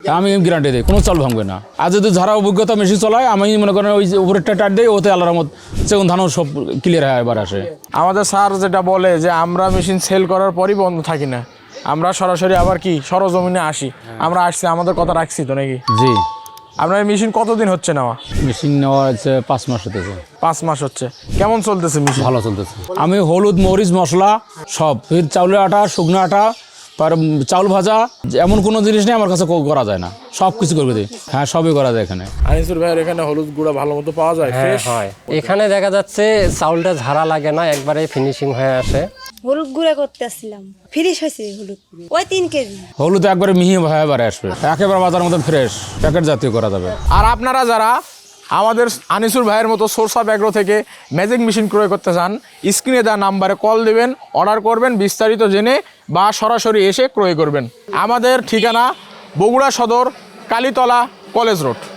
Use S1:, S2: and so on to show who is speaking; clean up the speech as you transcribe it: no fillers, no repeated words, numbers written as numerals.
S1: আমি গ্যারান্টি দিই কোনো চাল ভাঙবে না। আর যদি যারা অভিজ্ঞতা মেশিন চলায় আমি মনে করেন ওই উপরে টাটার দিই, ওতে আল্লাহর রহমত সেগুন ধানও সব ক্লিয়ার হয় এবার আসে।
S2: আমাদের স্যার যেটা বলে যে আমরা মেশিন সেল করার পরই বন্ধ থাকি না, আমরা সরাসরি আবার কি সরজমিনে আসি। আমরা আসছি, আমাদের কথা রাখছি তো নাকি?
S1: জি।
S2: আপনার মেশিন কতদিন হচ্ছে নেওয়া?
S1: মেশিন নেওয়া হচ্ছে 5 মাস হতেছে।
S2: 5 মাস হচ্ছে। কেমন চলতেছে মেশিন?
S1: ভালো চলতেছে। আমি হলুদ মরিচ মশলা সব, ফির চাউলের আটা, শুকনো আটা, তার চাউল ভাজা, এমন কোনো জিনিস নেই আমার কাছে করা যায় না, সব কিছু করবে দিই। হ্যাঁ, সবই করা যায় এখানে।
S2: আনিসুর ভাইয়ের এখানে হলুদ গুঁড়া ভালো মতো পাওয়া যায়?
S3: হ্যাঁ
S2: ফ্রেশ
S3: হয়। এখানে দেখা যাচ্ছে চাউলটা ঝাড়া লাগে না, একবারে ফিনিশিং হয়ে আসে।
S4: হলুদ গুঁড়া করতে আসছিলাম, ফ্রেশ হয়েছে হলুদ, ওই 3 কেজি।
S1: হলুদ একবারে মিহি হয়ে এবারে আসবে, একেবারে বাজার মতো ফ্রেশ প্যাকেট জাতীয় করা যাবে।
S2: আর আপনারা যারা আমাদের আনিসুর ভাইয়ের মতো সোর্স অফ অ্যাগ্রো থেকে ম্যাজিক মেশিন ক্রয় করতে চান, স্ক্রিনে দেওয়া নাম্বারে কল দিবেন, অর্ডার করবেন, বিস্তারিত জেনে বা সরাসরি এসে ক্রয় করবেন। আমাদের ঠিকানা বগুড়া সদর, কালীতলা, কলেজ রোড।